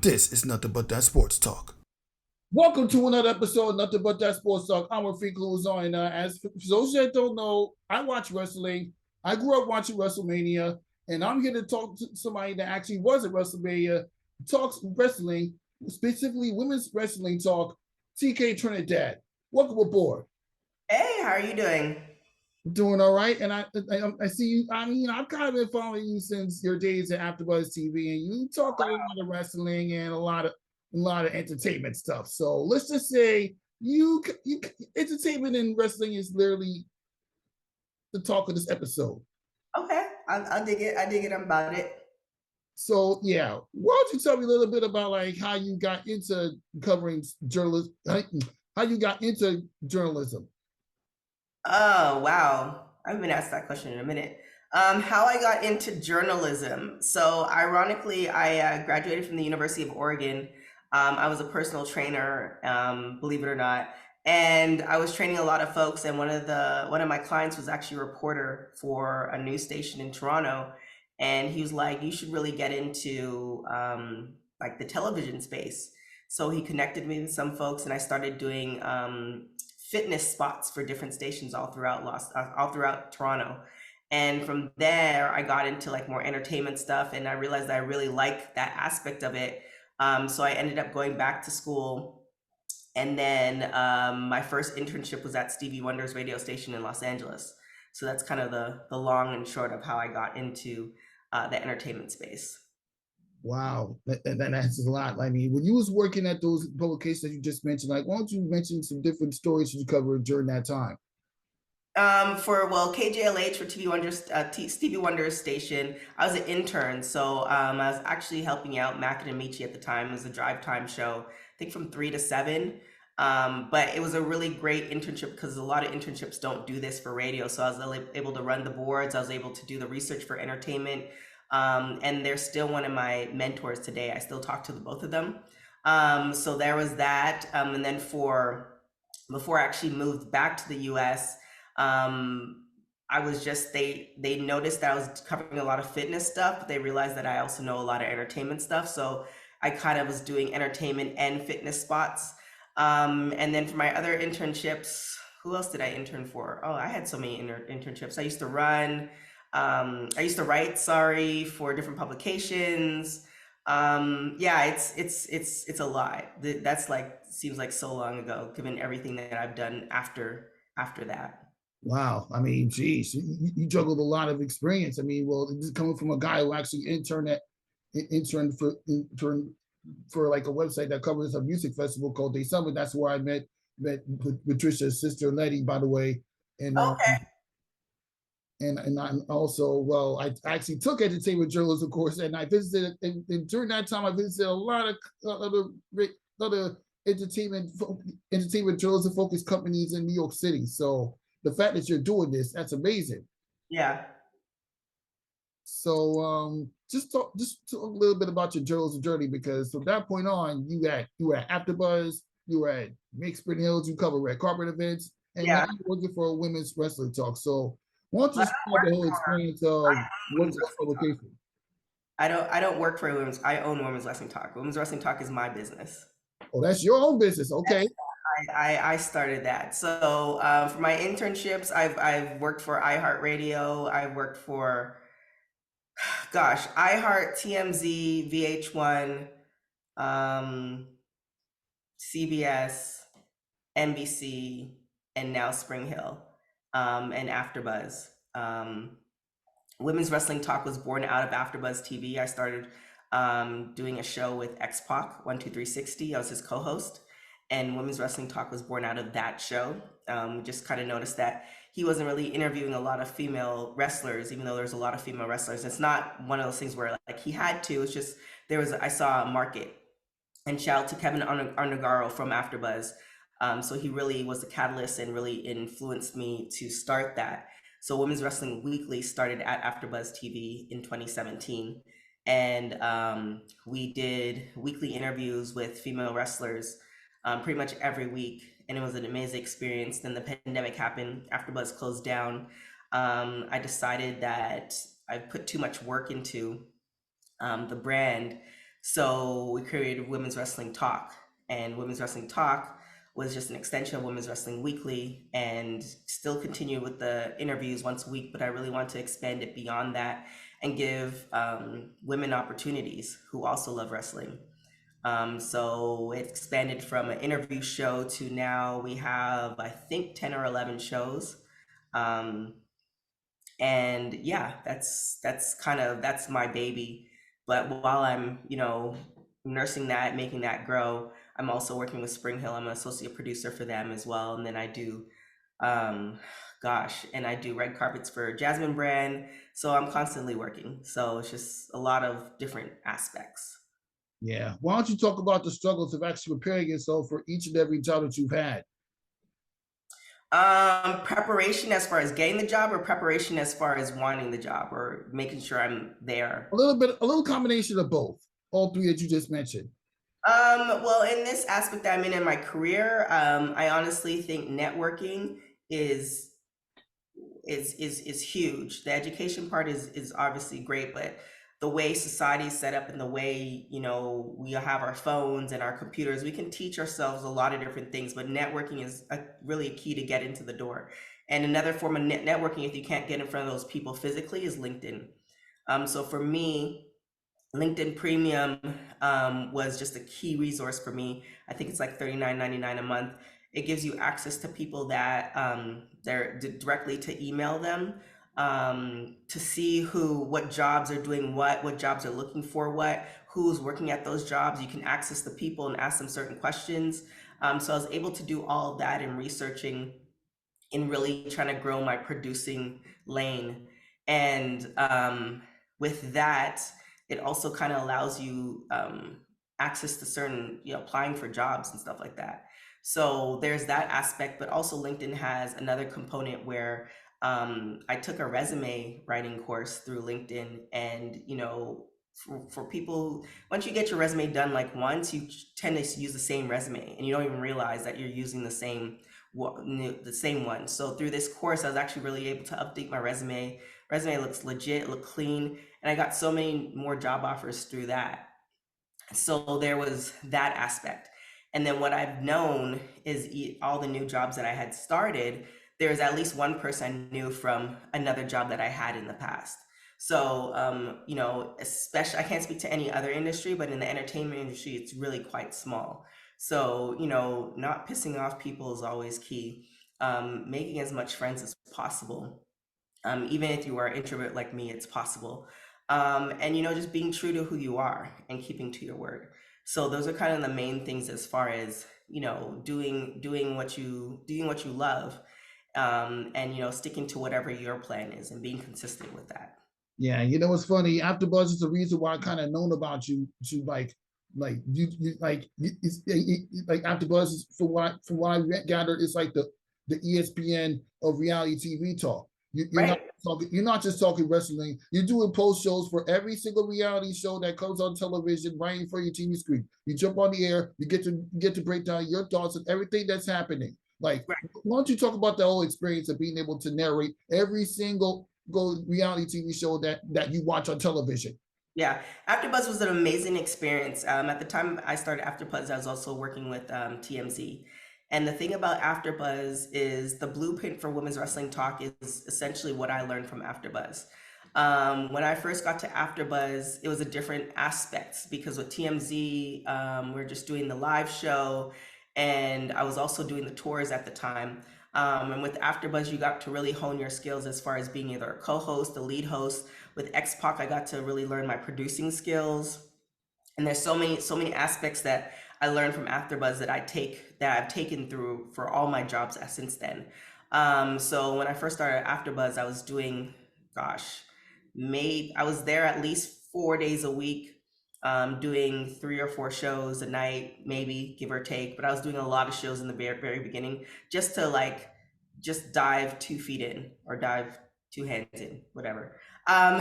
This is nothing but that sports talk. Welcome to another episode of Nothing But That Sports Talk. I'm Rafiq Luzon, and as for those that don't know, I watch wrestling. I grew up watching WrestleMania, and I'm here to talk to somebody that actually was at WrestleMania, talks wrestling, specifically women's wrestling talk, TK Trinidad. Welcome aboard. Hey, how are you doing? Doing all right, and I see you. I mean, I've kind of been following you since your days at AfterBuzz TV, and you talk a lot of wrestling and a lot of entertainment stuff. So let's just say you entertainment and wrestling is literally the talk of this episode. Okay, I'll dig it. I dig it. I'm about it. So yeah, why don't you tell me a little bit about like how you got into covering journalism, how you got into journalism? Oh, wow. I haven't been asked that question in a minute. How I got into journalism. So, ironically, I graduated from the University of Oregon. I was a personal trainer, believe it or not, and I was training a lot of folks. And one of my clients was actually a reporter for a news station in Toronto, and he was like, "You should really get into like the television space." So he connected me with some folks, and I started doing fitness spots for different stations all throughout Toronto. And from there, I got into like more entertainment stuff, and I realized I really like that aspect of it. So I ended up going back to school, and then my first internship was at Stevie Wonder's radio station in Los Angeles. So that's kind of the long and short of how I got into the entertainment space. Wow, that answers a lot. I mean, when you was working at those publications that you just mentioned, like, why don't you mention some different stories you covered during that time? For well, KJLH for Stevie Wonder's station, I was an intern, so I was actually helping out Mac and Amici at the time. It was a drive time show, I think from 3 to 7. But it was a really great internship because a lot of internships don't do this for radio. So I was able to run the boards. I was able to do the research for entertainment, and they're still one of my mentors today. I still talk to the both of them. So there was that, and then for before I actually moved back to the U.S. I was just they noticed that I was covering a lot of fitness stuff, but they realized that I also know a lot of entertainment stuff. So I kind of was doing entertainment and fitness spots. And then for my other internships, who else did I intern for? Oh, I had so many internships. I used to write, sorry, for different publications. Yeah, it's a lot. That's like seems like so long ago, given everything that I've done after that. Wow, I mean, geez, you juggled a lot of experience. I mean, well, this is coming from a guy who actually interned for like a website that covers a music festival called Day Summer. That's where I met Patricia's sister Letty, by the way, and Okay. and I also, well, I actually took entertainment journalism course, and I visited, and during that time I visited a lot of other entertainment journalism focused companies in New York City. So the fact that you're doing this, that's amazing. Yeah. So just talk a little bit about your journalism journey, because from that point on, you were at AfterBuzz, you were at Make Spring Hills, you cover red carpet events, and now Yeah. you're working for a women's wrestling talk. So why don't you I don't describe work the whole for experience of working Women's for Wrestling a Talk. publication? I don't work for women's. I own Women's Wrestling Talk. Women's Wrestling Talk is my business. Oh, that's your own business. Okay. I started that. So for my internships, I've worked for iHeartRadio. I've worked for gosh, iHeart, TMZ, VH1, um, CBS, NBC, and now Spring Hill, and AfterBuzz. Women's Wrestling Talk was born out of AfterBuzz TV. I started doing a show with X Pac, 12360. I was his co-host, and Women's Wrestling Talk was born out of that show. Just kind of noticed that he wasn't really interviewing a lot of female wrestlers, even though there's a lot of female wrestlers. It's not one of those things where like he had to. It's just I saw a market. And shout out to Kevin Arnagaro from AfterBuzz. So he really was the catalyst and really influenced me to start that. So Women's Wrestling Weekly started at AfterBuzz TV in 2017, and we did weekly interviews with female wrestlers pretty much every week, and it was an amazing experience. Then the pandemic happened, AfterBuzz closed down. I decided that I put too much work into the brand. So we created Women's Wrestling Talk, and Women's Wrestling Talk was just an extension of Women's Wrestling Weekly, and still continue with the interviews once a week. But I really want to expand it beyond that and give women opportunities who also love wrestling. So it expanded from an interview show to now we have, I think, 10 or 11 shows. Um, and yeah, that's my baby. But while I'm, nursing that, making that grow, I'm also working with Spring Hill. I'm an associate producer for them as well. And then I do, um, and I do red carpets for Jasmine brand. So I'm constantly working. So it's just a lot of different aspects. Yeah. Why don't you talk about the struggles of actually preparing yourself for each and every job that you've had? Preparation as far as getting the job, or preparation as far as wanting the job, or making sure I'm there? A little combination of both. All three that you just mentioned. Well, in this aspect that I'm in my career, I honestly think networking is is huge. The education part is obviously great, but the way society is set up and the way, we have our phones and our computers, we can teach ourselves a lot of different things, but networking is really a key to get into the door. And another form of networking, if you can't get in front of those people physically, is LinkedIn. So for me, LinkedIn Premium was just a key resource for me. I think it's like $39.99 a month. It gives you access to people that they're directly to email them, to see what jobs are doing what jobs are looking for who's working at those jobs. You can access the people and ask them certain questions. So I was able to do all of that in researching and really trying to grow my producing lane. And with that, it also kind of allows you access to certain, applying for jobs and stuff like that. So there's that aspect, but also LinkedIn has another component where I took a resume writing course through LinkedIn, and for people, once you get your resume done like once, you tend to use the same resume, and you don't even realize that you're using the same one. So through this course, I was actually really able to update my resume. Resume looks legit, look clean, and I got so many more job offers through that. So there was that aspect. And then what I've known is all the new jobs that I had started, there's at least one person I knew from another job that I had in the past. So, especially, I can't speak to any other industry, but in the entertainment industry, it's really quite small. So, not pissing off people is always key. Making as much friends as possible. Even if you are an introvert like me, it's possible. And just being true to who you are and keeping to your word. So those are kind of the main things as far as doing what you love, and sticking to whatever your plan is and being consistent with that. Yeah, it's funny. AfterBuzz is the reason why I kind of known about you. To like AfterBuzz is, from what I gathered, it's like the ESPN of reality TV talk. Right. You're not just talking wrestling. You're doing post shows for every single reality show that comes on television right in front of your TV screen. You jump on the air. You get to break down your thoughts on everything that's happening. Like, Right. why don't you talk about the whole experience of being able to narrate every single reality TV show that you watch on television? Yeah, AfterBuzz was an amazing experience. At the time I started AfterBuzz, I was also working with TMZ. And the thing about AfterBuzz is the blueprint for women's wrestling talk is essentially what I learned from AfterBuzz. When I first got to AfterBuzz, it was a different aspects, because with TMZ, we're just doing the live show, and I was also doing the tours at the time. And with AfterBuzz, you got to really hone your skills as far as being either a co-host, a lead host. With X-Pac, I got to really learn my producing skills. And there's so many aspects that I learned from AfterBuzz that I've taken through for all my jobs since then. So when I first started AfterBuzz, I was doing, I was there at least 4 days a week, doing 3 or 4 shows a night, maybe, give or take. But I was doing a lot of shows in the very beginning, just to just dive 2 feet in, or dive 2 hands in, whatever.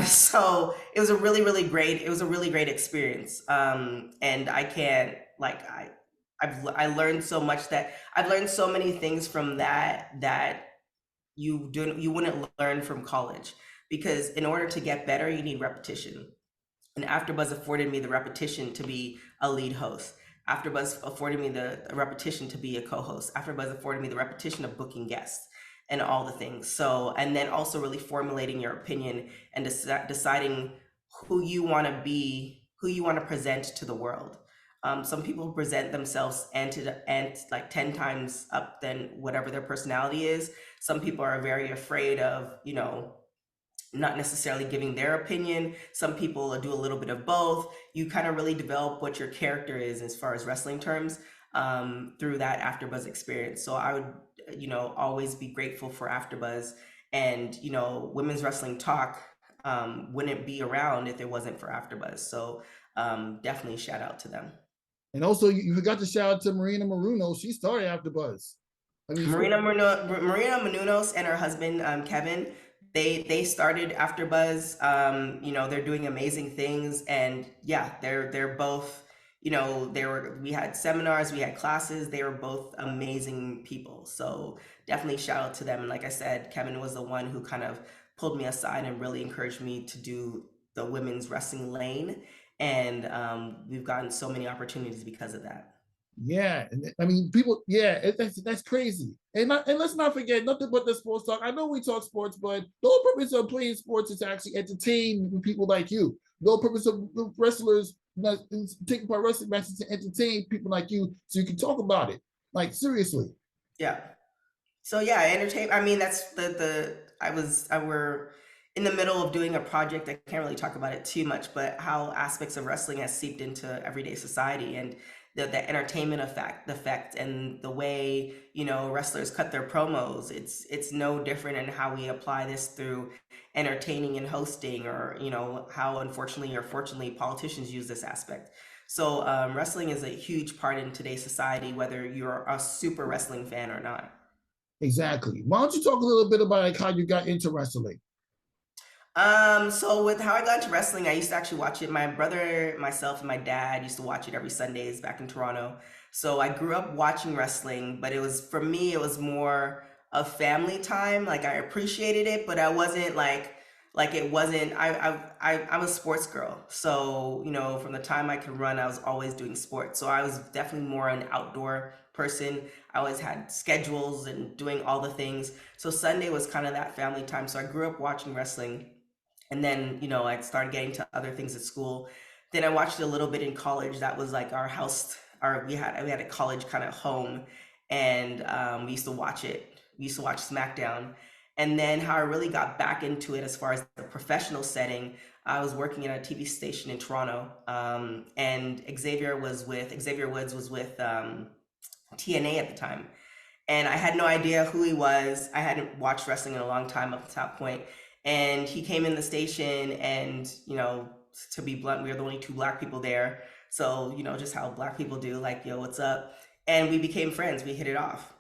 So it was a really great experience. And I can't, I learned so much, that I've learned so many things from that you wouldn't learn from college, because in order to get better, you need repetition. And AfterBuzz afforded me the repetition to be a lead host. AfterBuzz afforded me the repetition to be a co-host. AfterBuzz afforded me the repetition of booking guests and all the things. So, and then also really formulating your opinion and deciding who you want to be, who you want to present to the world. Some people present themselves and like 10 times up than whatever their personality is. Some people are very afraid of, not necessarily giving their opinion. Some people do a little bit of both. You kind of really develop what your character is as far as wrestling terms through that AfterBuzz experience. So I would, always be grateful for AfterBuzz, and Women's Wrestling Talk wouldn't be around if it wasn't for AfterBuzz. So definitely shout out to them. And also, you forgot to shout out to Marina Maruno. She started AfterBuzz. Marina Menounos and her husband Kevin, they started AfterBuzz. They're doing amazing things, and yeah, they're both. We had seminars, we had classes. They were both amazing people. So definitely shout out to them. And like I said, Kevin was the one who kind of pulled me aside and really encouraged me to do the women's wrestling lane. And we've gotten so many opportunities because of that. Yeah, people. Yeah, that's crazy. And let's not forget, nothing but the sports talk. I know we talk sports, but the whole purpose of playing sports is to actually entertain people like you. The whole purpose of wrestlers taking part in wrestling matches to entertain people like you, so you can talk about it. Like, seriously. Yeah. So yeah, entertain. I mean, that's we're in the middle of doing a project. I can't really talk about it too much, but how aspects of wrestling has seeped into everyday society, and the entertainment effect and the way wrestlers cut their promos. It's no different in how we apply this through entertaining and hosting, or how unfortunately or fortunately politicians use this aspect. So wrestling is a huge part in today's society, whether you're a super wrestling fan or not. Exactly. Why don't you talk a little bit about how you got into wrestling? So with how I got into wrestling, I used to actually watch it. My brother, myself, and my dad used to watch it every Sundays back in Toronto. So I grew up watching wrestling, but for me, it was more of family time. Like, I appreciated it, but I wasn't like it wasn't. I'm a sports girl. So from the time I could run, I was always doing sports. So I was definitely more an outdoor person. I always had schedules and doing all the things. So Sunday was kind of that family time. So I grew up watching wrestling. And then, I started getting to other things at school. Then I watched it a little bit in college. That was like our house. We had a college kind of home, and we used to watch it. We used to watch SmackDown. And then how I really got back into it as far as the professional setting, I was working at a TV station in Toronto, and Xavier Woods was with TNA at the time. And I had no idea who he was. I hadn't watched wrestling in a long time up to that point. And he came in the station, and, to be blunt, we were the only two Black people there. So, just how Black people do, like, yo, what's up? And we became friends. We hit it off.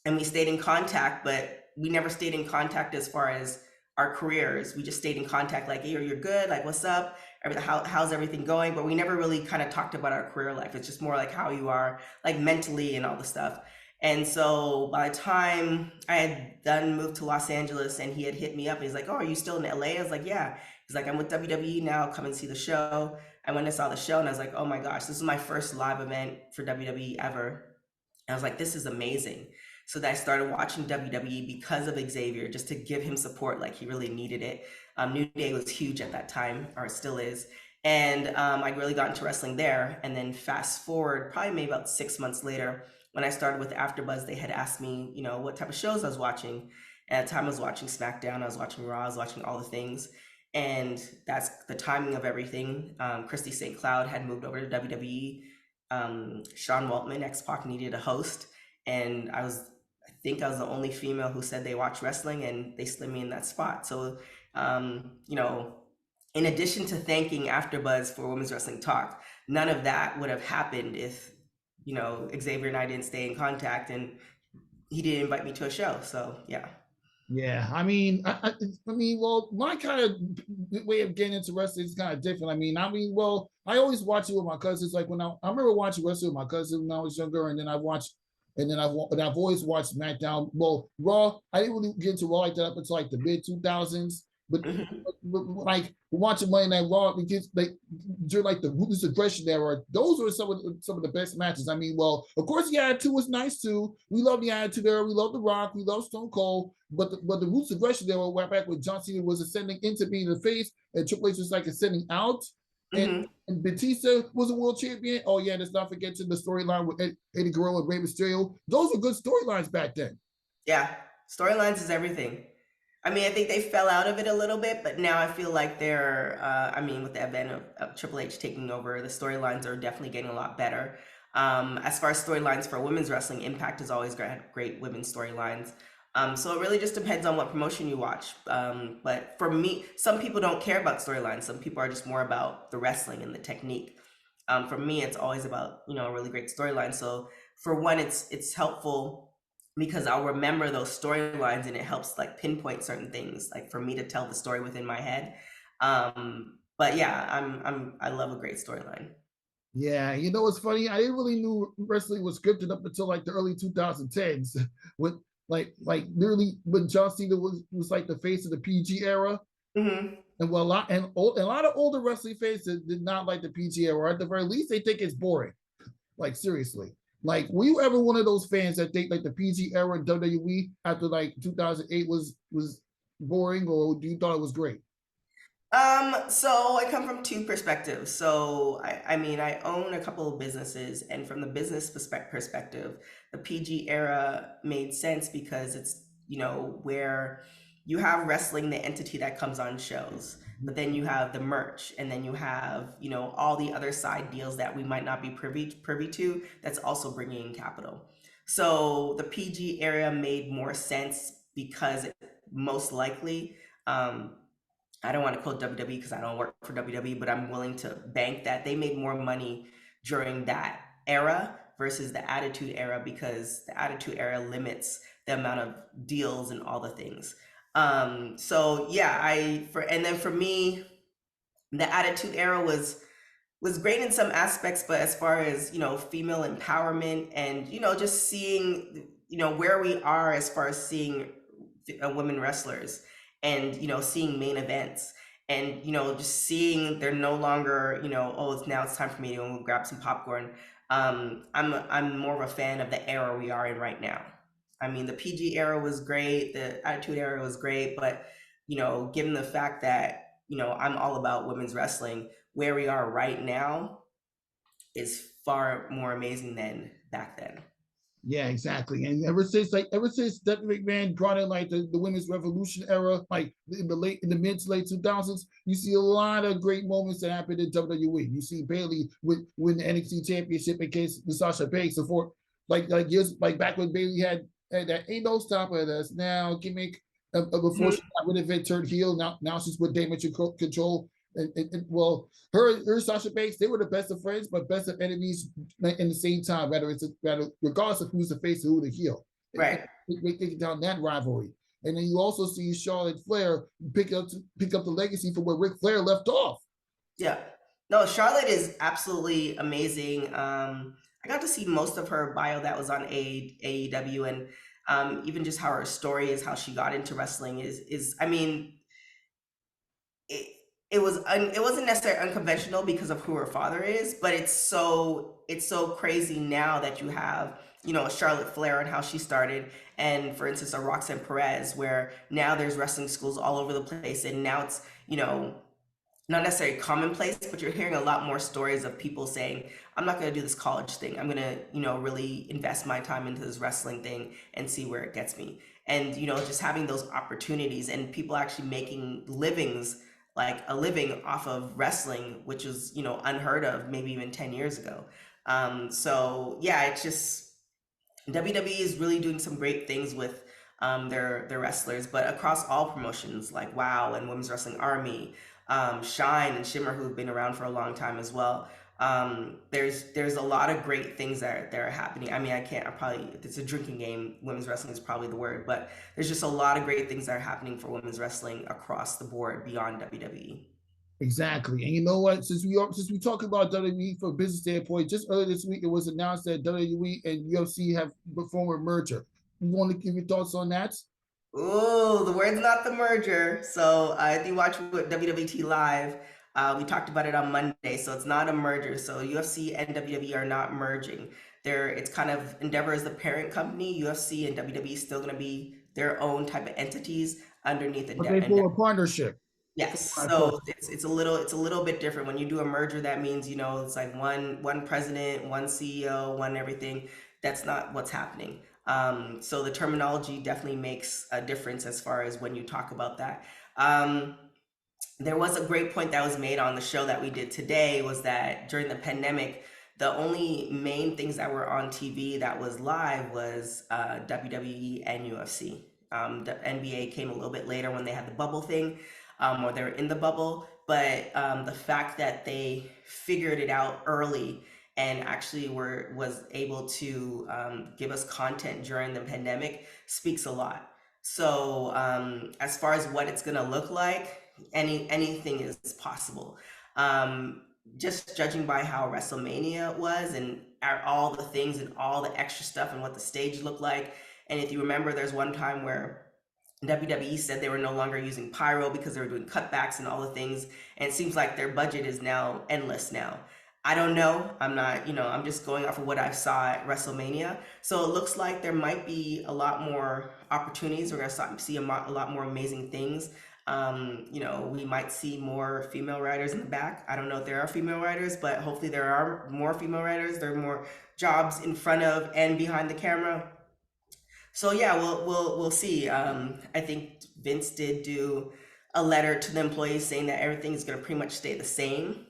And we stayed in contact, but we never stayed in contact as far as our careers. We just stayed in contact, like, hey, you're good, like, what's up? How's everything going? But we never really kind of talked about our career life. It's just more like how you are, like, mentally and all the stuff. And so by the time I had done moved to Los Angeles, and he had hit me up, and he's like, oh, are you still in LA? I was like, yeah. He's like, I'm with WWE now, come and see the show. I went and saw the show, and I was like, oh my gosh, this is my first live event for WWE ever. And I was like, this is amazing. So then I started watching WWE because of Xavier, just to give him support, like he really needed it. New Day was huge at that time, or it still is. And I really got into wrestling there. And then fast forward, probably maybe about 6 months later, when I started with AfterBuzz, they had asked me, what type of shows I was watching. At the time, I was watching SmackDown, I was watching Raw, I was watching all the things. And that's the timing of everything. Christy St. Cloud had moved over to WWE. Sean Waltman, X-Pac, needed a host. And I think I was the only female who said they watch wrestling, and they slid me in that spot. So, in addition to thanking AfterBuzz for Women's Wrestling Talk, none of that would have happened if Xavier and I didn't stay in contact, and he didn't invite me to a show. So yeah. Yeah, well, my kind of way of getting into wrestling is kind of different. Well, I always watch it with my cousins. Like, when I remember watching wrestling with my cousin when I was younger, and then I've always watched SmackDown. Well, Raw, I didn't really get into Raw like that up until like the mid 2000s. But, Mhm. like watching Monday Night Raw, because like during like the ruthless aggression era, those were some of the best matches. I mean, well, of course the Attitude was nice too. We love the Attitude era. We love The Rock. We love Stone Cold. But the ruthless aggression era, went back when John Cena was ascending into being the face, and Triple H was like ascending out. And, Mhm. and Batista was a world champion. Oh yeah, let's not forget the storyline with Eddie Guerrero and Rey Mysterio. Those were good storylines back then. Yeah, storylines is everything. I mean, I think they fell out of it a little bit, but now I feel like they're, I mean, with the advent of Triple H taking over, the storylines are definitely getting a lot better. As far as storylines for women's wrestling, Impact has always had great women's storylines. So it really just depends on what promotion you watch. But for me, some people don't care about storylines. Some people are just more about the wrestling and the technique. For me, it's always about, a really great storyline. So for one, it's helpful because I'll remember those storylines and it helps like pinpoint certain things, like for me to tell the story within my head. But yeah, I love a great storyline. Yeah, you know what's funny? I didn't really knew wrestling was scripted up until like the early 2010s, when like literally when John Cena was like the face of the PG era. Hmm. And well, a lot of older wrestling fans did not like the PG era. Or at the very least, they think it's boring. Like seriously. Like, were you ever one of those fans that think like the PG era in WWE after like 2008 was boring, or do you thought it was great? So I come from two perspectives. So I mean, I own a couple of businesses, and from the business perspective, the PG era made sense because it's, where you have wrestling, the entity that comes on shows, but then you have the merch, and then you have, all the other side deals that we might not be privy to. That's also bringing in capital. So the PG era made more sense because most likely. I don't want to quote WWE because I don't work for WWE, but I'm willing to bank that they made more money during that era versus the Attitude Era, because the Attitude Era limits the amount of deals and all the things. So yeah, and then for me, the Attitude Era was great in some aspects, but as far as, female empowerment and, just seeing, where we are as far as seeing women wrestlers and, seeing main events and, just seeing they're no longer, oh, it's time for me to go grab some popcorn. I'm more of a fan of the era we are in right now. I mean, the PG era was great, the Attitude era was great, but, given the fact that, I'm all about women's wrestling, where we are right now is far more amazing than back then. Yeah, exactly. And ever since Stephanie McMahon brought in like the women's revolution era, like in the mid to late 2000s, you see a lot of great moments that happened in WWE. You see Bayley win the NXT championship against Sasha Banks before, like years like back when Bayley had that ain't no stopping us now gimmick, before Mhm. she got rid of it, turned heel. Now she's with Damage Control. Well, her Sasha Banks, they were the best of friends, but best of enemies in the same time. Regardless of who's the face or who the heel, Right. they take down that rivalry. And then you also see Charlotte Flair pick up the legacy from where Ric Flair left off. Yeah. No, Charlotte is absolutely amazing. I got to see most of her bio that was on AEW, and even just how her story is, how she got into wrestling is I mean, it it wasn't necessarily unconventional because of who her father is, but it's so crazy now that you have, Charlotte Flair and how she started, and for instance a Roxanne Perez, where now there's wrestling schools all over the place, and now it's, not necessarily commonplace, but you're hearing a lot more stories of people saying, I'm not going to do this college thing. I'm going to, really invest my time into this wrestling thing and see where it gets me. And, just having those opportunities and people actually making livings, like a living off of wrestling, which was, unheard of maybe even 10 years ago. So yeah, it's just, WWE is really doing some great things with their wrestlers, but across all promotions like WoW and Women's Wrestling Army, Shine and Shimmer, who've been around for a long time as well. There's a lot of great things that are happening. I mean, I probably, if it's a drinking game, women's wrestling is probably the word, but there's just a lot of great things that are happening for women's wrestling across the board beyond WWE. Exactly. And you know what? Since we talk about WWE from a business standpoint, just earlier this week it was announced that WWE and UFC have performed a merger. You want to give your thoughts on that? Ooh, the word's not the merger. So if you watch WWT Live, we talked about it on Monday. So it's not a merger. So UFC and WWE are not merging. It's kind of Endeavor is the parent company. UFC and WWE still going to be their own type of entities underneath But they Endeavor. for a partnership. Yes, so it's a little bit different. When you do a merger, that means it's like one president, one CEO, one everything. That's not what's happening. So the terminology definitely makes a difference as far as when you talk about that. There was a great point that was made on the show that we did today was that during the pandemic, the only main things that were on TV that was live was WWE and UFC. The NBA came a little bit later when they had the bubble thing, or they were in the bubble. But the fact that they figured it out early and actually was able to give us content during the pandemic speaks a lot. So as far as what it's gonna look like, anything is possible. Um, just judging by how WrestleMania was and all the things and all the extra stuff and what the stage looked like. And if you remember, there's one time where WWE said they were no longer using pyro because they were doing cutbacks and all the things. And it seems like their budget is now endless now. I don't know. I'm not, I'm just going off of what I saw at WrestleMania. So it looks like there might be a lot more opportunities. We're going to see a lot more amazing things. We might see more female writers in the back. I don't know if there are female writers, but hopefully there are more female writers. There are more jobs in front of and behind the camera. So yeah, we'll see. I think Vince did do a letter to the employees saying that everything is going to pretty much stay the same.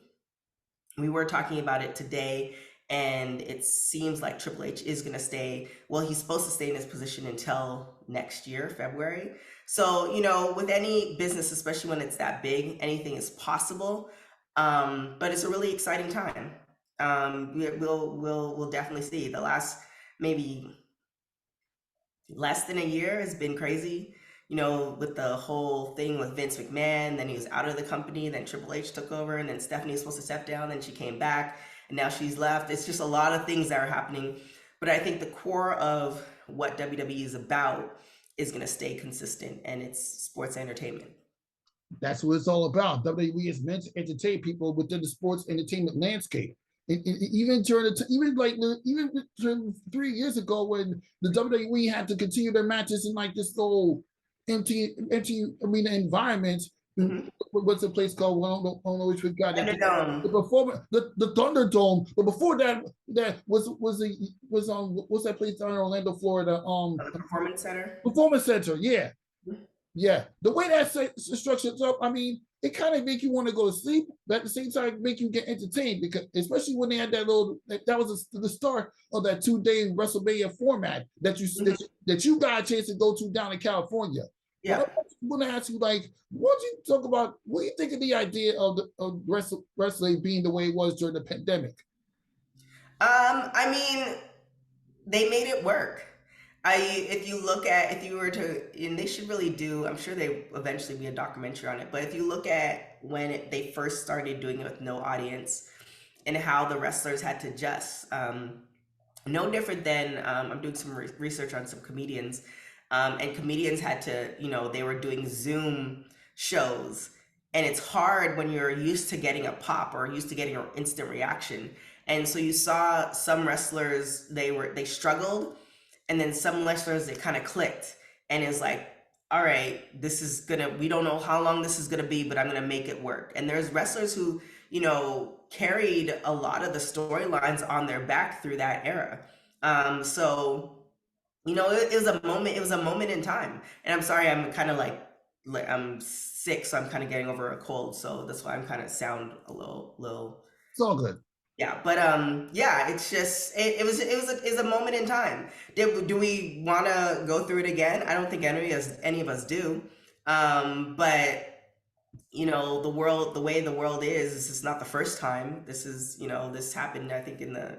We were talking about it today, and it seems like Triple H is going to stay. Well, he's supposed to stay in his position until next year, February. So, with any business, especially when it's that big, anything is possible. But it's a really exciting time. We'll definitely see. The last maybe less than a year has been crazy. With the whole thing with Vince McMahon, then he was out of the company, then Triple H took over, and then Stephanie was supposed to step down, then she came back, and now she's left. It's just a lot of things that are happening. But I think the core of what WWE is about is going to stay consistent, and it's sports entertainment. That's what it's all about. WWE is meant to entertain people within the sports entertainment landscape. Even during even 3 years ago when the WWE had to continue their matches in like this whole empty arena environment. Mm-hmm. What's the place called? I don't know which we got it. The Thunderdome. But before that was on what's that place down in Orlando, Florida? The Performance Center. Performance Center, yeah. Mm-hmm. Yeah, the way that's structured up, I mean, it kind of make you want to go to sleep, but at the same time, make you get entertained because, especially when they had that was the start of that 2-day WrestleMania format that you got a chance to go to down in California. Yeah, I'm going to ask you, like, what do you think of the idea of wrestling being the way it was during the pandemic? I mean, they made it work. If you were to, and they should really do, I'm sure they eventually be a documentary on it, but if you look at when they first started doing it with no audience and how the wrestlers had to adjust, no different than, I'm doing some research on some comedians, and comedians had to, they were doing Zoom shows, and it's hard when you're used to getting a pop or used to getting an instant reaction. And so you saw some wrestlers, they struggled. And then some wrestlers, it kind of clicked and it's like, all right, we don't know how long this is going to be, but I'm going to make it work. And there's wrestlers who, carried a lot of the storylines on their back through that era. So, it was a moment in time. And I'm sorry, I'm kind of like I'm sick, so I'm kind of getting over a cold. So that's why I'm kind of sound a little. It's all good. Yeah, but yeah, it's just it was a moment in time. Do we want to go through it again? I don't think any of us do. But the way the world is, this is not the first time. This is this happened, I think, in the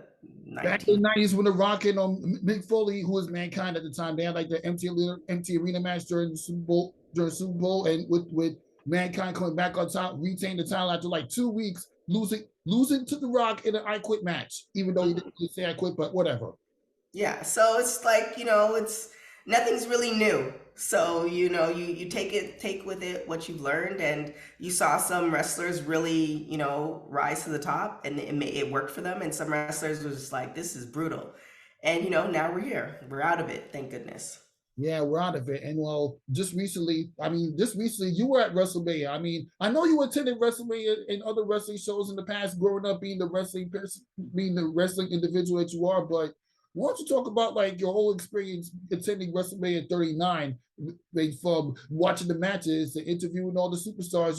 90s. Back in the 90s when The Rock and Mick Foley, who was Mankind at the time, they had like the empty arena match during the Super Bowl, and with Mankind coming back on top, retain the title after like 2 weeks, losing to The Rock in an I Quit match, even though he didn't say I quit, but whatever. Yeah, so it's like, it's nothing's really new. So, you take with it what you've learned, and you saw some wrestlers really, rise to the top, and it worked for them. And some wrestlers was just like, this is brutal. And, now we're here. We're out of it. Thank goodness. Yeah, we're out of it. And well, just recently, you were at WrestleMania. I mean, I know you attended WrestleMania and other wrestling shows in the past, growing up being the wrestling person, being the wrestling individual that you are. But why don't you talk about like your whole experience attending WrestleMania 39, from watching the matches to interviewing all the superstars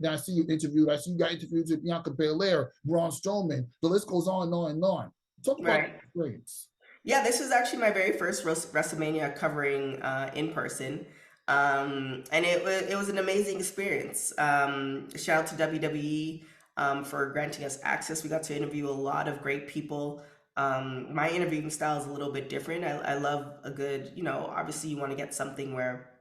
I see you interviewed. I see you got interviews with Bianca Belair, Braun Strowman. The list goes on and on and on. Talk about Right. the experience. Yeah, this was actually my very first WrestleMania covering in person, and it was an amazing experience. Shout out to WWE for granting us access. We got to interview a lot of great people. My interviewing style is a little bit different. I love a good, obviously you want to get something where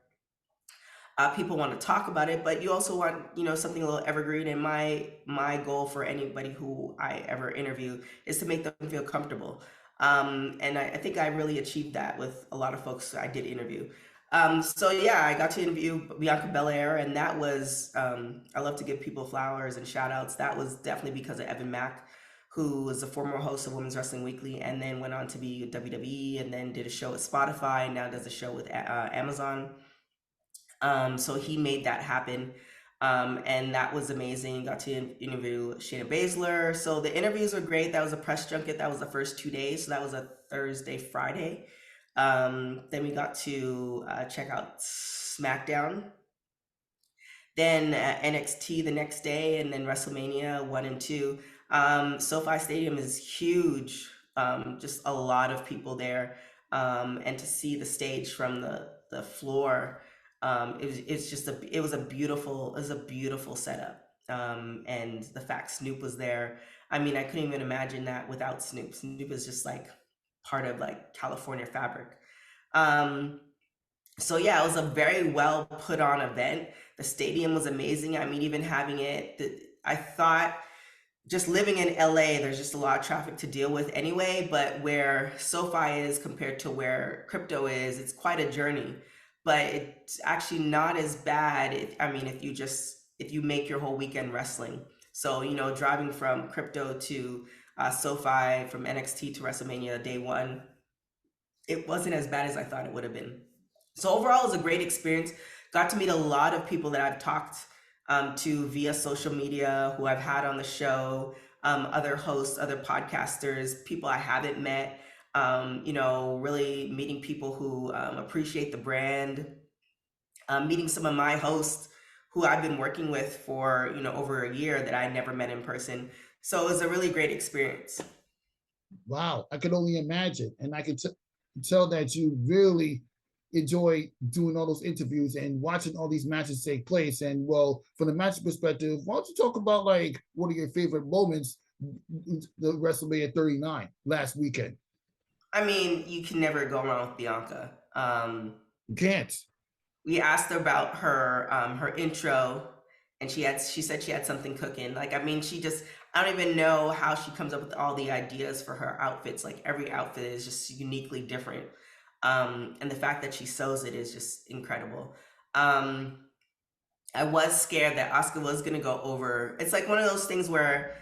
people want to talk about it, but you also want, something a little evergreen. And my goal for anybody who I ever interview is to make them feel comfortable. And I think I really achieved that with a lot of folks I did interview. So yeah, I got to interview Bianca Belair, and that was, I love to give people flowers and shout outs. That was definitely because of Evan Mack, who was a former host of Women's Wrestling Weekly, and then went on to be with WWE, and then did a show at Spotify, and now does a show with Amazon. So he made that happen. And that was amazing. Got to interview Shayna Baszler. So the interviews were great. That was a press junket. That was the first 2 days. So that was a Thursday, Friday. Then we got to check out SmackDown, then NXT the next day, and then WrestleMania 1 and 2. SoFi Stadium is huge. Just a lot of people there. And to see the stage from the floor, it was a beautiful setup. And the fact Snoop was there, I mean, I couldn't even imagine that without Snoop. Snoop is just like part of like California fabric. Um, so yeah, it was a very well put on event. The stadium was amazing. I mean, even having I thought, just living in LA, there's just a lot of traffic to deal with anyway. But where SoFi is compared to where crypto is, it's quite a journey. But it's actually not as bad. If you make your whole weekend wrestling. So, driving from crypto to SoFi, from NXT to WrestleMania day one, it wasn't as bad as I thought it would have been. So overall, it was a great experience. Got to meet a lot of people that I've talked to via social media, who I've had on the show, other hosts, other podcasters, people I haven't met. Really meeting people who appreciate the brand, meeting some of my hosts who I've been working with for over a year that I never met in person. So it was a really great experience. Wow, I could only imagine. And I could tell that you really enjoy doing all those interviews and watching all these matches take place. And well, from the match perspective, why don't you talk about like one of your favorite moments, the WrestleMania 39 last weekend? I mean, you can never go wrong with Bianca. You can't. We asked her about her intro, and she said she had something cooking. Like, I mean, I don't even know how she comes up with all the ideas for her outfits. Like, every outfit is just uniquely different. And the fact that she sews it is just incredible. I was scared that Oscar was gonna go over. It's like one of those things where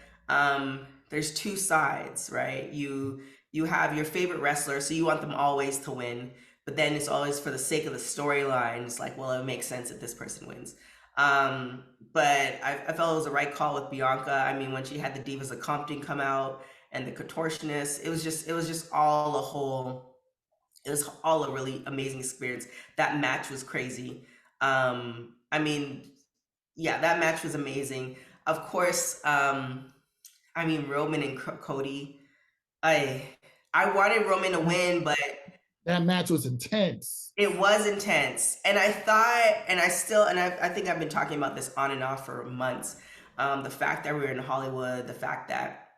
there's two sides, right? You have your favorite wrestler, so you want them always to win, but then it's always for the sake of the storyline. It's like, well, it makes sense if this person wins. But I felt it was the right call with Bianca. I mean, when she had the Divas of Compton come out and the contortionist, it was just all a whole. It was all a really amazing experience. That match was crazy. I mean, yeah, that match was amazing. Of course, Roman and Cody. I I wanted Roman to win, but That match was intense. it was intense. And I thought, and I still, and I think I've been talking about this on and off for months. The fact that we're in Hollywood, the fact that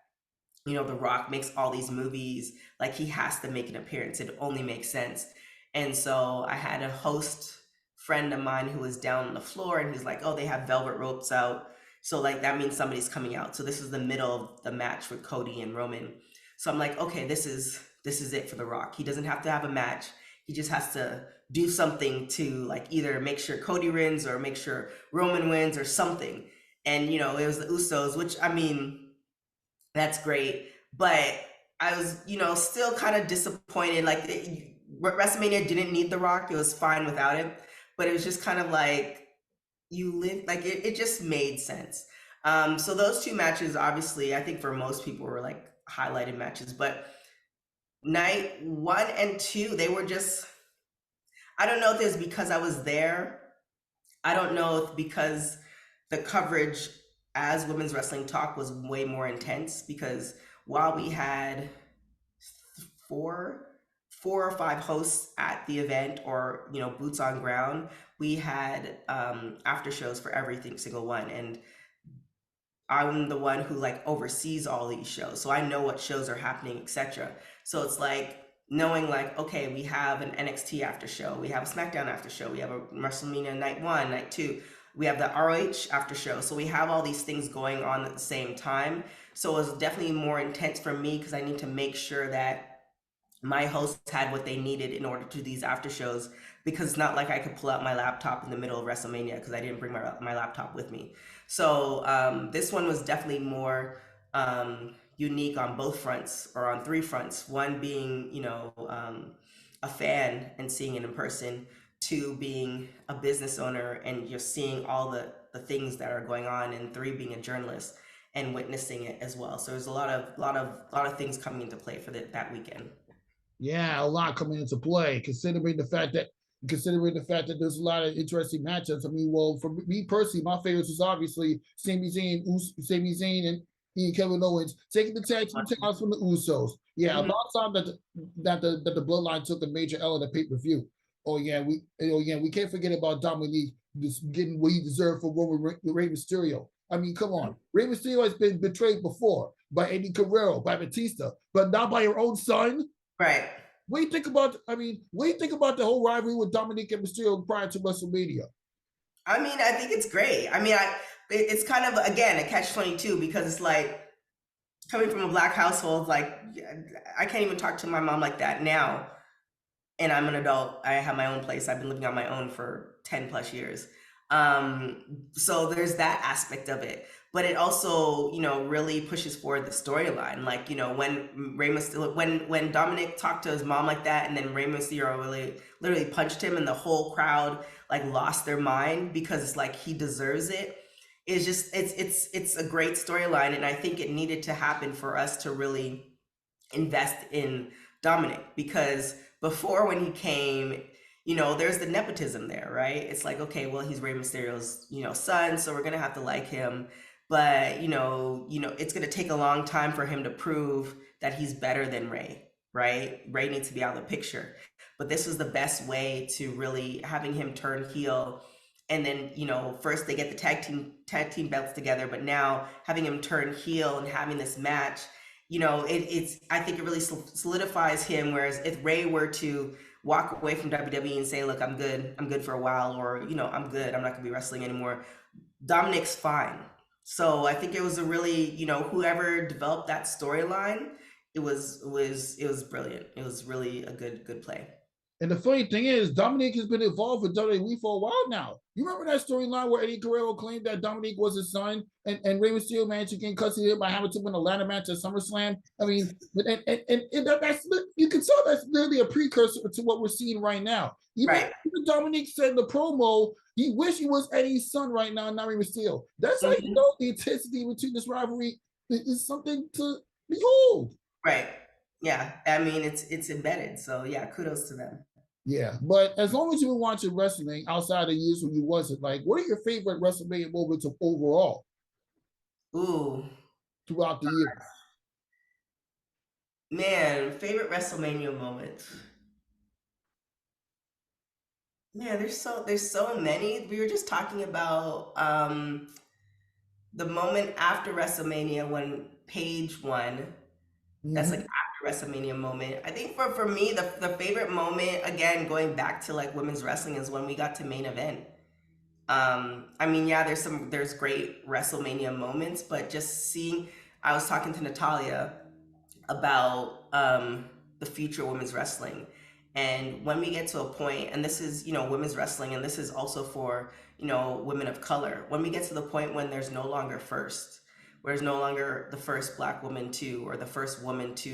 The Rock makes all these movies, like he has to make an appearance. It only makes sense. And so I had a host friend of mine who was down on the floor, and he's like, "Oh, they have velvet ropes out. So like that means somebody's coming out." So this is the middle of the match with Cody and Roman. So I'm like, okay, this is it for The Rock. He doesn't have to have a match. He just has to do something to like either make sure Cody wins or make sure Roman wins or something. And you know, it was the Usos, which I mean, that's great, but I was, you know, still kind of disappointed. Like WrestleMania didn't need The Rock; it was fine without him. But it was just kind of like you live, like it just made sense. So those two matches, obviously, I think for most people were like highlighted matches. But night 1 and 2, they were just. I don't know if it's because I was there. I don't know if because the coverage as Women's Wrestling Talk was way more intense, because while we had four or five hosts at the event, or you know, boots on ground, we had after shows for every single one. And I'm the one who like oversees all these shows, so I know what shows are happening, etc. So it's like knowing like, okay, we have an NXT after show, we have a SmackDown after show, we have a WrestleMania night 1, night 2, we have the ROH after show. So we have all these things going on at the same time. So it was definitely more intense for me because I need to make sure that my hosts had what they needed in order to do these after shows, because it's not like I could pull out my laptop in the middle of WrestleMania because I didn't bring my laptop with me. So this one was definitely more unique on both fronts, or on three fronts. One being, you know, a fan and seeing it in person. Two, being a business owner and you're seeing all the things that are going on. And three, being a journalist and witnessing it as well. So there's a lot of things coming into play for that weekend. Yeah, a lot coming into play, considering the fact that there's a lot of interesting matchups. I mean, well, for me personally, my favorites was obviously Sami Zayn and Kevin Owens taking the tag team titles from the Usos. Yeah, about time that the Bloodline took a major L in the pay-per-view. Oh yeah, we can't forget about Dominique just getting what he deserved for Rey Mysterio. I mean, come on, Rey Mysterio has been betrayed before by Eddie Guerrero, by Batista, but not by your own son. Right. What do you think about? I mean, what do you think about the whole rivalry with Dominic and Mysterio prior to WrestleMania? I mean, I think it's great. I mean, it's kind of again a catch-22, because it's like coming from a black household. Like I can't even talk to my mom like that now, and I'm an adult. I have my own place. I've been living on my own for 10 plus years. So there's that aspect of it, but it also, you know, really pushes forward the storyline. Like, you know, when Rey Mysterio, when Dominic talked to his mom like that, and then Rey Mysterio literally punched him, and the whole crowd like lost their mind because it's like he deserves it. It's just it's a great storyline, and I think it needed to happen for us to really invest in Dominic, because before, when he came, you know, there's the nepotism there, right? It's like, okay, well, he's Rey Mysterio's, you know, son, so we're gonna have to like him, but you know, it's gonna take a long time for him to prove that he's better than Rey, right? Rey needs to be out of the picture, but this was the best way to really having him turn heel. And then, you know, first they get the tag team belts together, but now having him turn heel and having this match, you know, it's I think it really solidifies him. Whereas if Rey were to walk away from WWE and say, look, I'm good for a while, or, you know, I'm good, I'm not gonna be wrestling anymore, Dominic's fine. So I think it was a really, you know, whoever developed that storyline, it was brilliant. It was really a good play. And the funny thing is, Dominic has been involved with WWE for a while now. You remember that storyline where Eddie Guerrero claimed that Dominic was his son, and Rey Mysterio managed to get custody by having to win a ladder match at SummerSlam? I mean, and that's, you can tell that's literally a precursor to what we're seeing right now. Even Dominic said in the promo, he wished he was Eddie's son right now, not Rey Mysterio. That's how you know the intensity between this rivalry is something to behold. Right. Yeah. I mean, it's embedded. So yeah, kudos to them. Yeah, but as long as you've been watching wrestling outside of years when you wasn't, like, what are your favorite WrestleMania moments of overall? Ooh. Throughout the years. Man, favorite WrestleMania moments. Man, there's so many. We were just talking about the moment after WrestleMania when Paige won. That's like after WrestleMania moment. I think for me, the favorite moment, again, going back to like women's wrestling, is when we got to main event. I mean, yeah, there's great WrestleMania moments, but just seeing, I was talking to Natalia about the future of women's wrestling, And when we get to a point, and this is, women's wrestling, and this is also for, women of color, when we get to the point when there's no longer first, where there's no longer the first Black woman to, or the first woman to,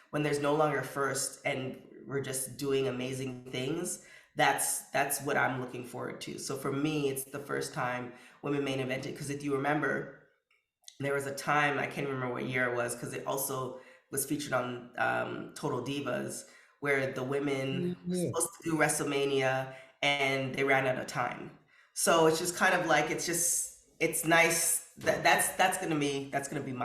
when there's no longer first and we're just doing amazing things, that's what I'm looking forward to. So for me, it's the first time women main evented, because if you remember, there was a time, I can't remember what year it was, because it also was featured on Total Divas, where the women were Yeah. supposed to do WrestleMania and they ran out of time. So it's just kind of like, it's nice that's gonna be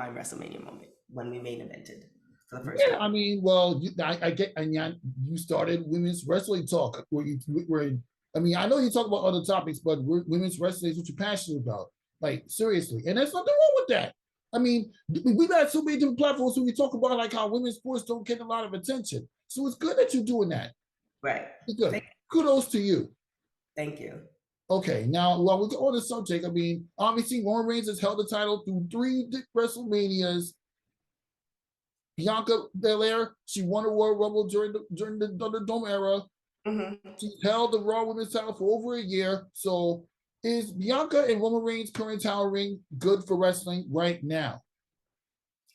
my WrestleMania moment when we main evented for the first Yeah, time. I mean, well, I get, and you started women's wrestling talk I mean, I know you talk about other topics, but women's wrestling is what you're passionate about. Like, seriously. And there's nothing wrong with that. I mean, we've had so many different platforms where we talk about like how women's sports don't get a lot of attention. So it's good that you're doing that. Right. It's good. Kudos to you. Thank you. Okay, now while we're on the subject, I mean, obviously Roman Reigns has held the title through 3 WrestleManias. Bianca Belair, she won a Royal Rumble during the Thunderdome era. Mm-hmm. She held the Raw Women's title for over a year. So is Bianca and Roman Reigns' current title ring good for wrestling right now?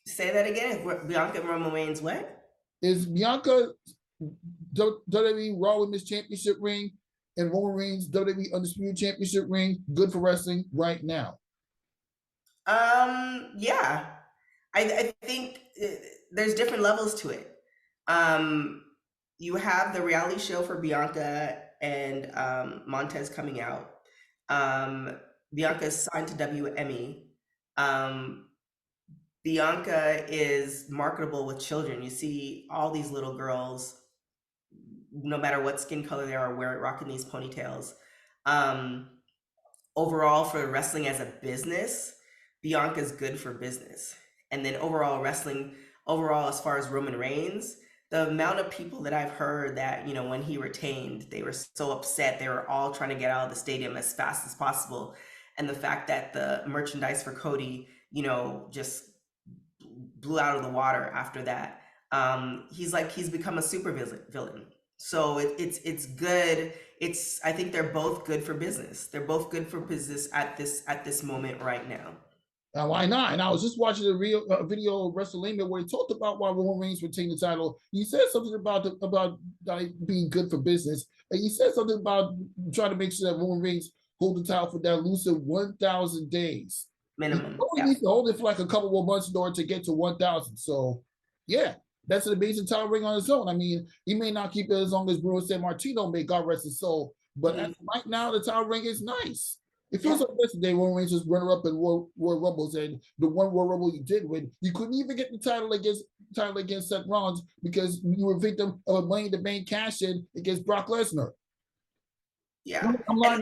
Say that again. Bianca and Roman Reigns what? Is Bianca WWE Raw Women's Championship ring and Roman Reigns WWE Undisputed Championship ring good for wrestling right now? Yeah. I think there's different levels to it. You have the reality show for Bianca and Montez coming out. Bianca is signed to WME. Bianca is marketable with children. You see all these little girls, no matter what skin color they are, rocking these ponytails. Overall, for wrestling as a business, Bianca's good for business. And then overall, as far as Roman Reigns, the amount of people that I've heard that, when he retained, they were so upset. They were all trying to get out of the stadium as fast as possible. And the fact that the merchandise for Cody, just blew out of the water after that. He's become a super villain. So it's good. I think they're both good for business. They're both good for business at this moment right now. Now, why not? And I was just watching a video of WrestleMania where he talked about why Roman Reigns retained the title. He said something about being good for business, and he said something about trying to make sure that Roman Reigns hold the title for that elusive 1,000 days. Minimum. He needs to hold it for like a couple more months in order to get to 1,000. So, yeah, that's an amazing title ring on his own. I mean, he may not keep it as long as Bruno Sammartino may, God rest his soul, but right now the title ring is nice. It feels like yesterday Roman Reigns was runner up in Royal Rumbles, and the one Royal Rumble you did win, you couldn't even get the title against Seth Rollins because you were victim of a Money in the Bank cash in against Brock Lesnar. Yeah, I'm lying.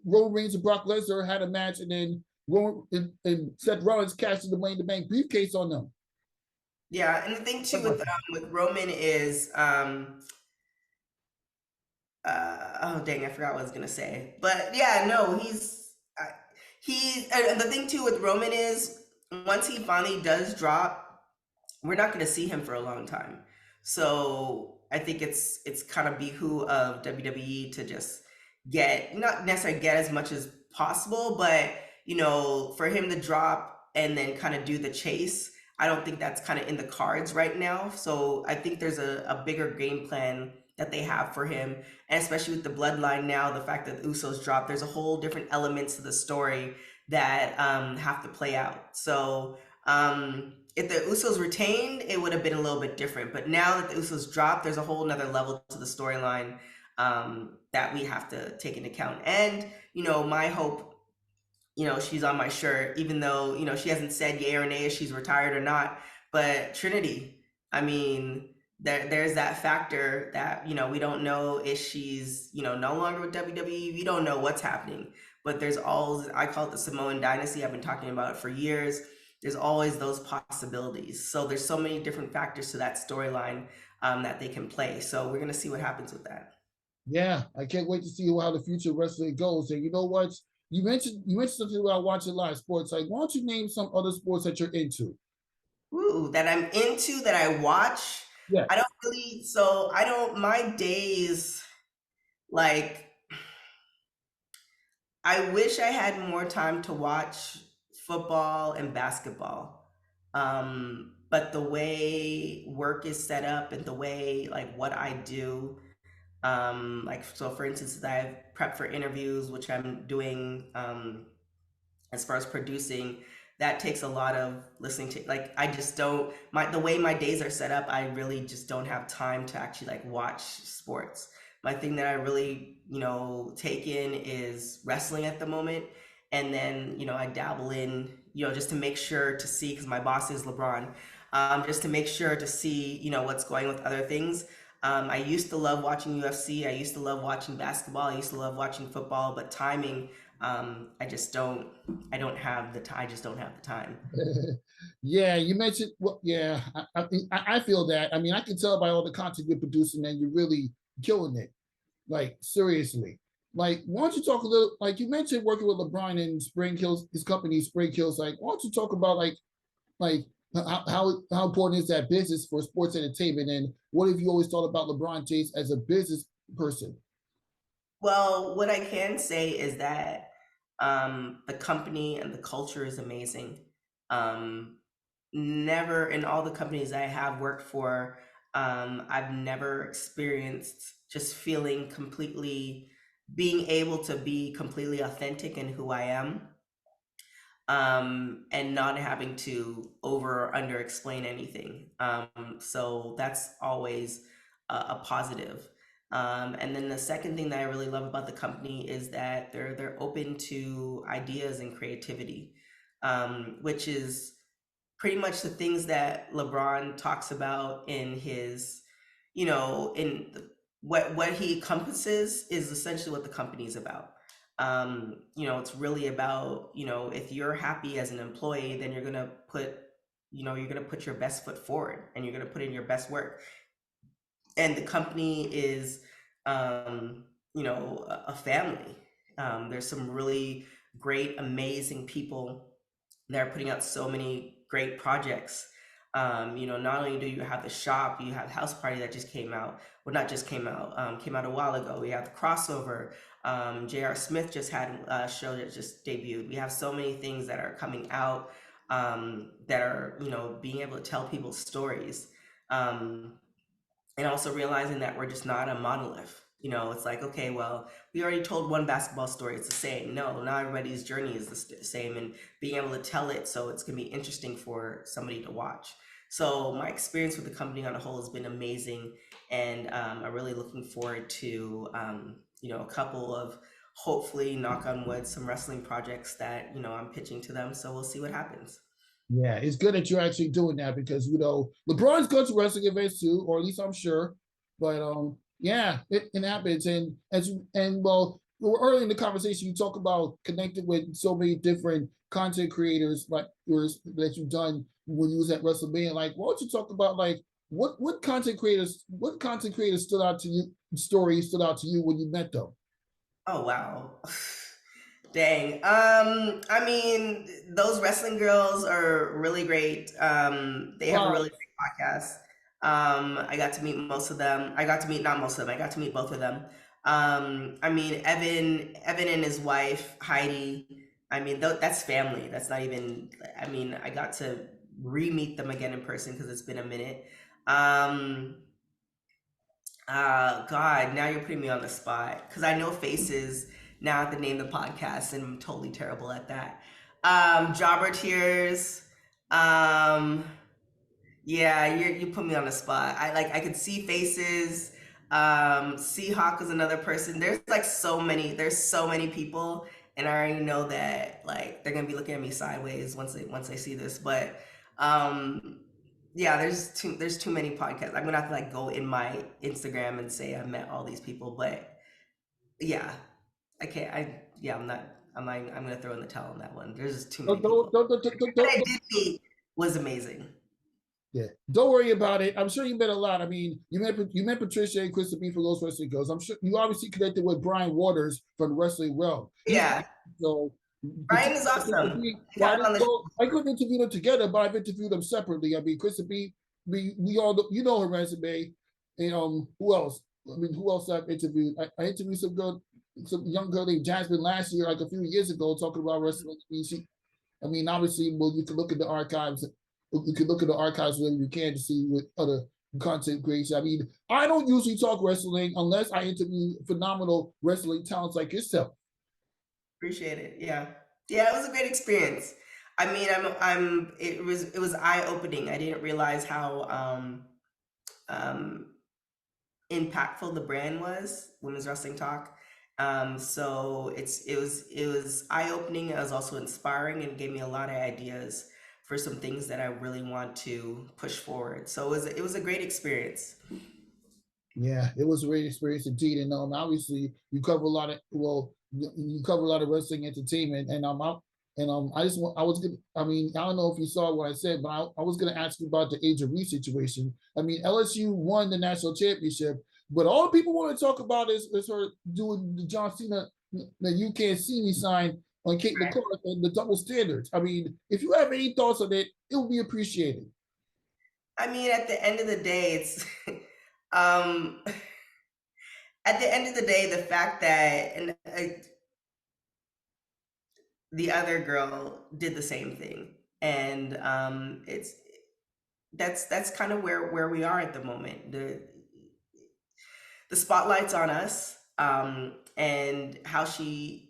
Roman Reigns and Brock Lesnar had a match, and then and Seth Rollins cashed in the Money in the Bank briefcase on them. Yeah, and the thing too with Roman is oh dang, I forgot what I was gonna say. But yeah, no, and the thing too with Roman is once he finally does drop, we're not gonna see him for a long time. So I think it's kind of behoove of WWE to just not necessarily get as much as possible, but for him to drop and then kind of do the chase, I don't think that's kind of in the cards right now. So I think there's a bigger game plan that they have for him, and especially with the bloodline now, the fact that the Usos dropped, there's a whole different elements to the story that have to play out. So if the Usos retained, it would have been a little bit different. But now that the Usos dropped, there's a whole nother level to the storyline that we have to take into account. And my hope, she's on my shirt, even though she hasn't said yay or nay if she's retired or not. But Trinity, I mean, there's that factor that we don't know if she's no longer with WWE. We don't know what's happening, but there's always, I call it the Samoan dynasty. I've been talking about it for years. There's always those possibilities. So there's so many different factors to that storyline that they can play. So we're gonna see what happens with that. Yeah, I can't wait to see how the future of wrestling goes. And you know what? You mentioned something about watching live sports. Like, why don't you name some other sports that you're into? Ooh, that I'm into, that I watch. Yeah. I don't really, so I don't, my days, like, I wish I had more time to watch football and basketball. But the way work is set up and the way like what I do, like so for instance, I've prepped for interviews, which I'm doing as far as producing, that takes a lot of listening to, like I just don't, my the way my days are set up, I really just don't have time to actually like watch sports. My thing that I really, take in is wrestling at the moment. And then, I dabble in, just to make sure to see, because my boss is LeBron, just to make sure to see, what's going with other things. I used to love watching UFC. I used to love watching basketball. I used to love watching football, but timing, I just don't. I don't have the time. I just don't have the time. Yeah, you mentioned. Well, yeah, I feel that. I mean, I can tell by all the content you're producing that you're really killing it. Like seriously. Like, why don't you talk a little? Like you mentioned working with LeBron in Spring Hills, his company Spring Hills. Like, why don't you talk about like how important is that business for sports entertainment, and what have you always thought about LeBron James as a business person? Well, what I can say is that the company and the culture is amazing. Um, Never in all the companies I have worked for, I've never experienced just feeling completely, being able to be completely authentic in who I am, and not having to over or under explain anything. So that's always a positive. And then the second thing that I really love about the company is that they're open to ideas and creativity, which is pretty much the things that LeBron talks about in his, in what he encompasses is essentially what the company's about. It's really about, if you're happy as an employee, then you're gonna put your best foot forward and you're gonna put in your best work. And the company is, a family. There's some really great, amazing people that are putting out so many great projects. Not only do you have the shop, you have House Party that just came out. Well, not just came out a while ago. We have the crossover. J.R. Smith just had a show that just debuted. We have so many things that are coming out, that are, being able to tell people's stories. And also realizing that we're just not a monolith. It's like, okay, well, we already told one basketball story, it's the same. No, not everybody's journey is the same, and being able to tell it so it's going to be interesting for somebody to watch. So my experience with the company on a whole has been amazing, and I'm really looking forward to, a couple of, hopefully, knock on wood, some wrestling projects that, I'm pitching to them. So we'll see what happens. Yeah, it's good that you're actually doing that because LeBron's going to wrestling events too, or at least I'm sure. But yeah, it happens. And well, early in the conversation, you talk about connecting with so many different content creators like yours that you've done when you was at WrestleMania. Like, why don't you talk about like what content creators stood out to you, stories stood out to you when you met them? Oh wow. Dang. I mean, those wrestling girls are really great. They have a Wow. really great podcast. I got to meet most of them. I got to meet, not most of them. I got to meet both of them. I mean, Evan and his wife Heidi. I mean, that's family. That's not even. I mean, I got to re-meet them again in person because it's been a minute. Um, God, now you're putting me on the spot because I know faces. Now I have to name the podcast, and I'm totally terrible at that. Jobber Tears. Um, yeah, you put me on the spot. I could see faces. Seahawk is another person. There's so many people, and I already know that like they're gonna be looking at me sideways once they see this. But um, yeah, there's too many podcasts. I'm gonna have to like go in my Instagram and say I met all these people, but yeah, I can't. I'm gonna throw in the towel on that one. There's just too many Don't, people. don't, don't, don't, don't, What don't, I did meet was amazing. Yeah, don't worry about it. I'm sure you met a lot. I mean, you met Patricia and Krista B for those wrestling girls. I'm sure you obviously connected with Brian Waters from the wrestling realm. He's Yeah. so Ryan is awesome. I Why had him on didn't the show. go? I couldn't interview them together, but I've interviewed them separately. I mean, Krista B, we all know, you know her resume, and who else? I mean, who else I've interviewed? I interviewed some young girl named Jasmine last year, like a few years ago, talking about wrestling. I mean, obviously, well, you can look at the archives. You can look at the archives wherever you can to see what other content creation. I mean, I don't usually talk wrestling unless I interview phenomenal wrestling talents like yourself. Appreciate it. Yeah. Yeah, it was a great experience. I mean, it was eye-opening. I didn't realize how um impactful the brand was, Women's Wrestling Talk. So it was eye-opening. It was also inspiring and gave me a lot of ideas for some things that I really want to push forward. So it was a great experience. Yeah, it was a great experience indeed. And obviously, you cover a lot of you cover a lot of wrestling entertainment. And I just want I was gonna I mean I don't know if you saw what I said, but I was gonna ask you about the Angel Reese situation. I mean LSU won the national championship, but all people want to talk about is her doing the John Cena that you can't see me sign on Kate McCall and the double standards. I mean, if you have any thoughts on it, it would be appreciated. I mean, at the end of the day, it's um at the end of the day, the fact that the other girl did the same thing, and that's kind of where we are at the moment. The spotlight's on us, and how she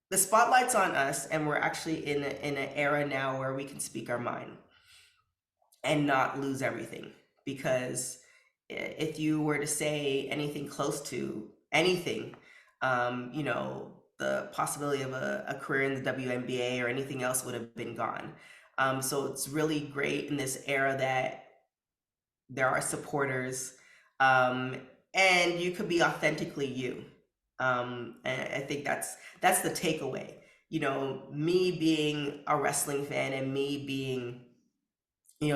the spotlight's on us, and we're actually in an era now where we can speak our mind and not lose everything. Because if you were to say anything close to anything, the possibility of a career in the WNBA or anything else would have been gone. So it's really great in this era that there are supporters, um, and you could be authentically you. And I think that's the takeaway. Me being a wrestling fan and me being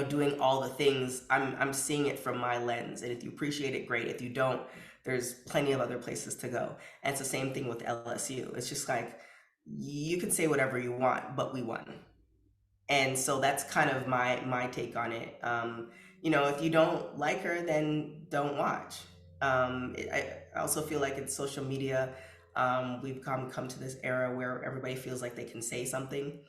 doing all the things, I'm seeing it from my lens. And if you appreciate it, great. If you don't, there's plenty of other places to go. And it's the same thing with LSU. It's just like, you can say whatever you want, but we won. And so that's kind of my take on it. If you don't like her, then don't watch. I also feel like in social media, we've come to this era where everybody feels like they can say something,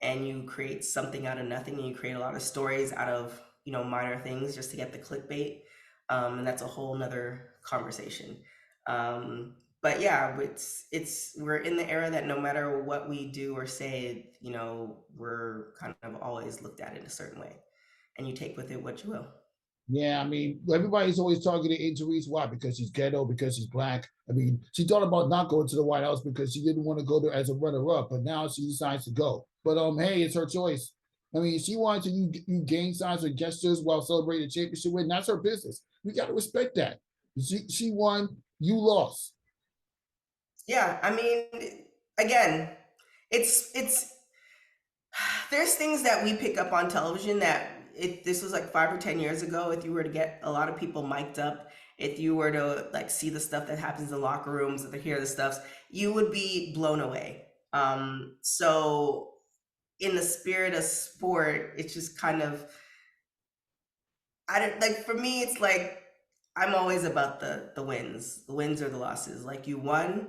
and you create something out of nothing, and you create a lot of stories out of minor things just to get the clickbait, and that's a whole nother conversation. But yeah, we're in the era that no matter what we do or say, we're kind of always looked at in a certain way, and you take with it what you will. Yeah, I mean, everybody's always targeting Angel Reese. Why? Because she's ghetto, because she's black. I mean, she thought about not going to the White House because she didn't want to go there as a runner-up, but now she decides to go. But hey, it's her choice. I mean, she wanted to you gang signs or gestures while celebrating a championship win. That's her business. We got to respect that. She won, you lost. Yeah, I mean, again, it's there's things that we pick up on television that, if this was like 5 or 10 years ago, if you were to get a lot of people mic'd up, if you were to like see the stuff that happens in locker rooms, or hear the stuff, you would be blown away. So in the spirit of sport, it's just kind of, I don't like, for me, it's like, I'm always about the wins. The wins or the losses. Like, you won,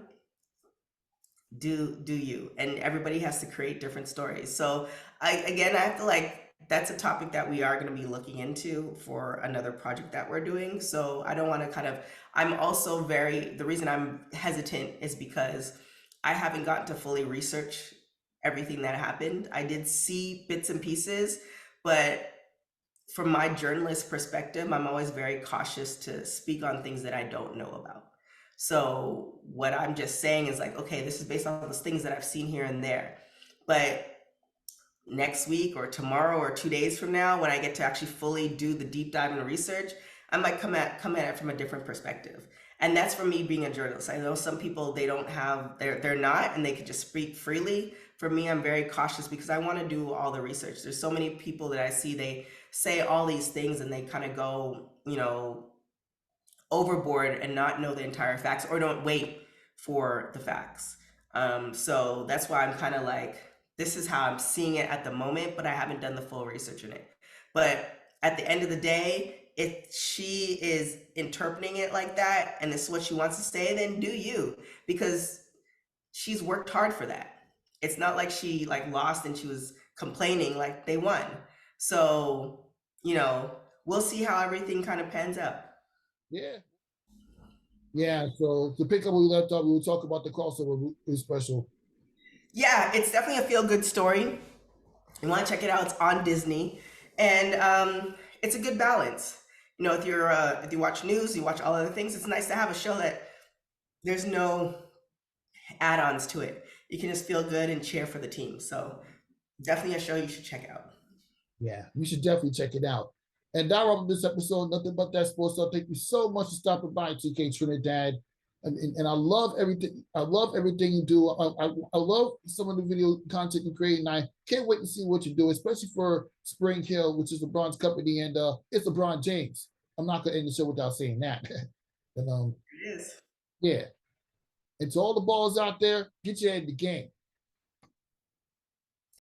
do you, and everybody has to create different stories. So I have to, like, that's a topic that we are going to be looking into for another project that we're doing. So I don't want to I'm also the reason I'm hesitant is because I haven't gotten to fully research everything that happened. I did see bits and pieces, but from my journalist perspective, I'm always very cautious to speak on things that I don't know about. So what I'm just saying is like, okay, this is based on those things that I've seen here and there. But next week or tomorrow or 2 days from now, when I get to actually fully do the deep dive and research, I might come at it from a different perspective. And that's for me being a journalist. I know some people, they're not, and they could just speak freely. For me, I'm very cautious because I want to do all the research. There's so many people that I see, they say all these things and they kind of go, overboard and not know the entire facts, or don't wait for the facts. So that's why I'm kind of like, this is how I'm seeing it at the moment, but I haven't done the full research in it. But at the end of the day, if she is interpreting it like that and this is what she wants to say, then do you, because she's worked hard for that. It's not like she like lost and she was complaining, like they won. So, you know, we'll see how everything kind of pans out. Yeah. Yeah. So to pick up where we left off, we will talk about the crossover special. Yeah, it's definitely a feel good story. You want to check it out? It's on Disney, and it's a good balance. You know, if you watch news, you watch all other things. It's nice to have a show that there's no add-ons to it. You can just feel good and cheer for the team. So definitely a show you should check out. Yeah, you should definitely check it out. And that wraps up this episode. Nothing but that sports talk. Thank you so much for stopping by, TK Trinidad. And I love everything. I love everything you do. I love some of the video content you create, and I can't wait to see what you do, especially for Spring Hill, which is LeBron's company, and it's LeBron James. I'm not gonna end the show without saying that. And It is. yeah. And to all the balls out there, get your head in the game.